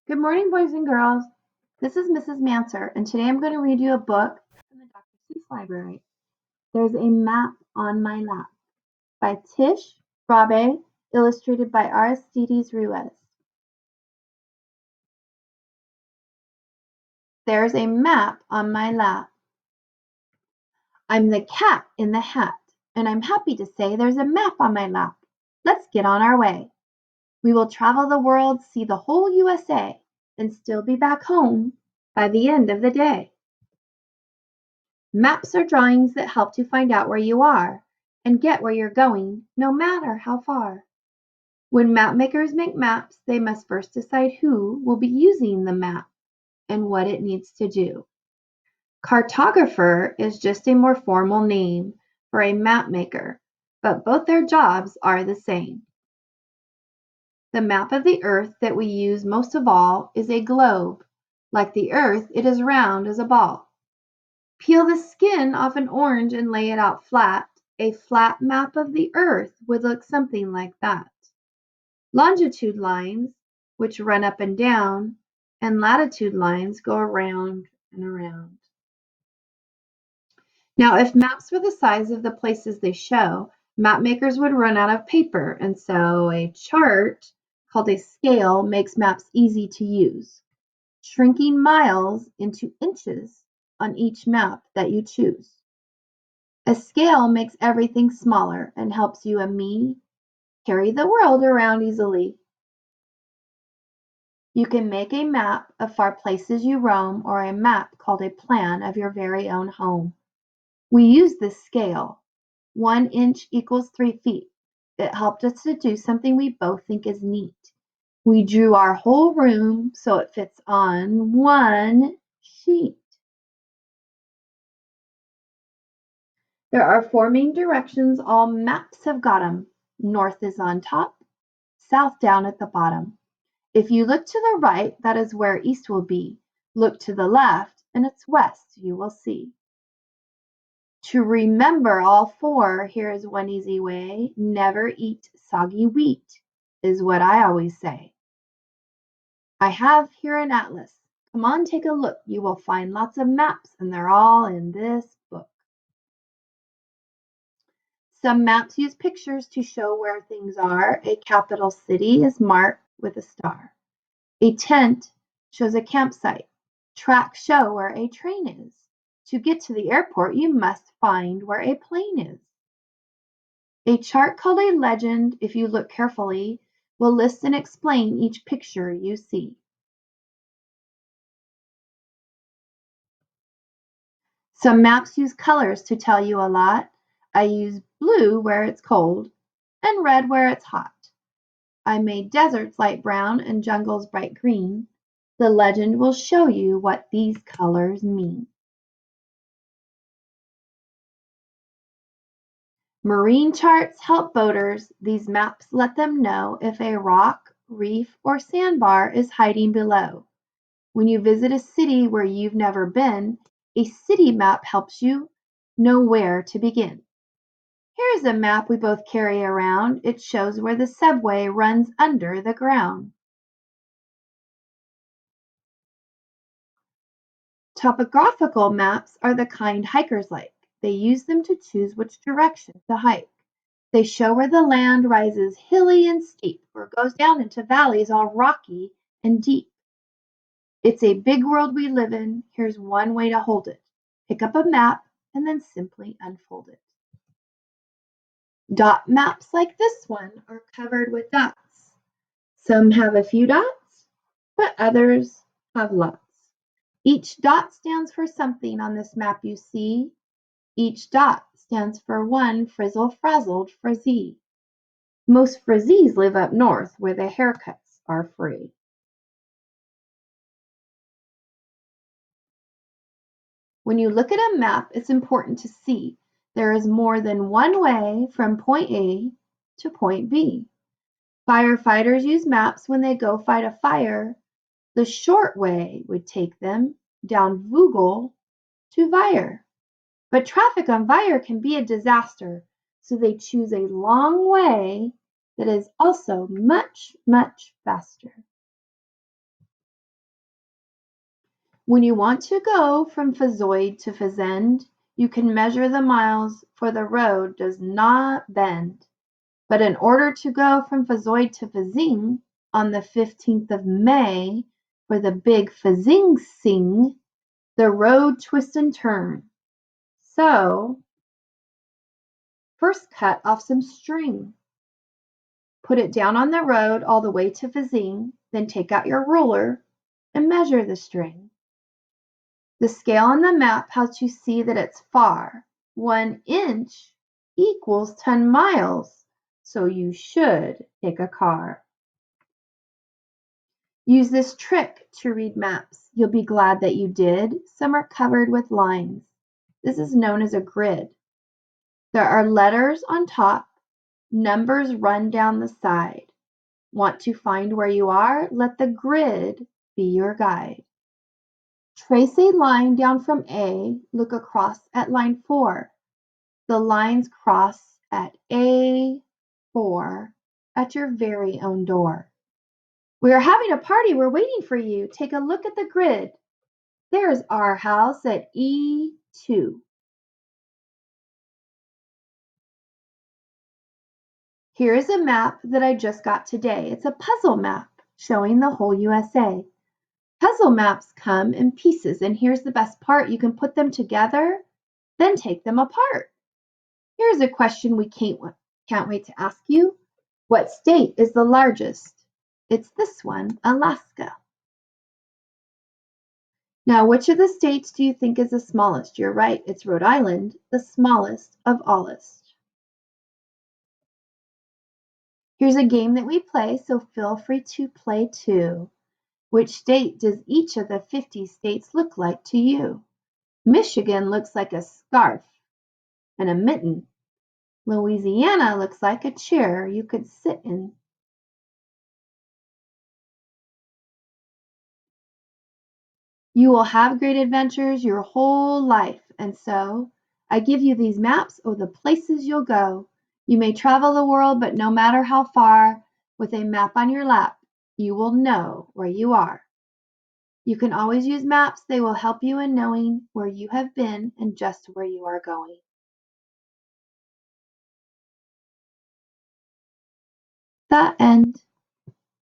Good morning, boys and girls. This is Mrs. Manser, and today I'm going to read you a book from the Dr. Seuss Library. There's a Map on My Lap by Tish Rabe, illustrated by Aristides Ruiz. There's a map on my lap. I'm the cat in the hat, and I'm happy to say there's a map on my lap. Let's get on our way. We will travel the world, see the whole USA, and still be back home by the end of the day. Maps are drawings that help to find out where you are and get where you're going, no matter how far. When map makers make maps, they must first decide who will be using the map and what it needs to do. Cartographer is just a more formal name for a map maker, but both their jobs are the same. The map of the Earth that we use most of all is a globe. Like the Earth, it is round as a ball. Peel the skin off an orange and lay it out flat. A flat map of the Earth would look something like that. Longitude lines, which run up and down, and latitude lines go around and around. Now, if maps were the size of the places they show, map makers would run out of paper, and so a chart called a scale makes maps easy to use, shrinking miles into inches on each map that you choose. A scale makes everything smaller and helps you and me carry the world around easily. You can make a map of far places you roam or a map called a plan of your very own home. We use this scale. 1 inch equals 3 feet. It helped us to do something we both think is neat. We drew our whole room so it fits on one sheet. There are 4 main directions, all maps have got 'em. North is on top, south down at the bottom. If you look to the right, that is where east will be. Look to the left, and it's west you will see. To remember all 4, here is one easy way. Never eat soggy wheat, is what I always say. I have here an atlas. Come on, take a look. You will find lots of maps, and they're all in this book. Some maps use pictures to show where things are. A capital city is marked with a star. A tent shows a campsite. Tracks show where a train is. To get to the airport, you must find where a plane is. A chart called a legend, if you look carefully, will list and explain each picture you see. Some maps use colors to tell you a lot. I use blue where it's cold and red where it's hot. I made deserts light brown and jungles bright green. The legend will show you what these colors mean. Marine charts help boaters. These maps let them know if a rock, reef, or sandbar is hiding below. When you visit a city where you've never been, a city map helps you know where to begin. Here's a map we both carry around. It shows where the subway runs under the ground. Topographical maps are the kind hikers like. They use them to choose which direction to hike. They show where the land rises hilly and steep or goes down into valleys all rocky and deep. It's a big world we live in. Here's one way to hold it. Pick up a map and then simply unfold it. Dot maps like this one are covered with dots. Some have a few dots, but others have lots. Each dot stands for something on this map you see. Each dot stands for one frizzle-frazzled frizzee. Most frizzies live up north where the haircuts are free. When you look at a map, it's important to see there is more than one way from point A to point B. Firefighters use maps when they go fight a fire. The short way would take them down Vogel to Vire. But traffic on Vire can be a disaster, so they choose a long way that is also much, much faster. When you want to go from Fazoid to Fazend, you can measure the miles, for the road does not bend. But in order to go from Fazoid to Fazing on the 15th of May for the big Fazing Sing, the road twists and turns. So, first cut off some string. Put it down on the road all the way to Fazing, then take out your ruler and measure the string. The scale on the map helps you see that it's far. 1 inch equals 10 miles, so you should take a car. Use this trick to read maps. You'll be glad that you did. Some are covered with lines. This is known as a grid. There are letters on top, numbers run down the side. Want to find where you are? Let the grid be your guide. Trace a line down from A, look across at line 4. The lines cross at A4 at your very own door. We are having a party, we're waiting for you. Take a look at the grid. There's our house at E2. Here is a map that I just got today. It's a puzzle map showing the whole USA. Puzzle maps come in pieces, and here's the best part. You can put them together, then take them apart. Here's a question we can't wait to ask you. What state is the largest? It's this one, Alaska. Now, which of the states do you think is the smallest? You're right, it's Rhode Island, the smallest of allest. Here's a game that we play, so feel free to play too. Which state does each of the 50 states look like to you? Michigan looks like a scarf and a mitten. Louisiana looks like a chair you could sit in. You will have great adventures your whole life, and so I give you these maps of the places you'll go. You may travel the world, but no matter how far, with a map on your lap, you will know where you are. You can always use maps. They will help you in knowing where you have been and just where you are going. The end.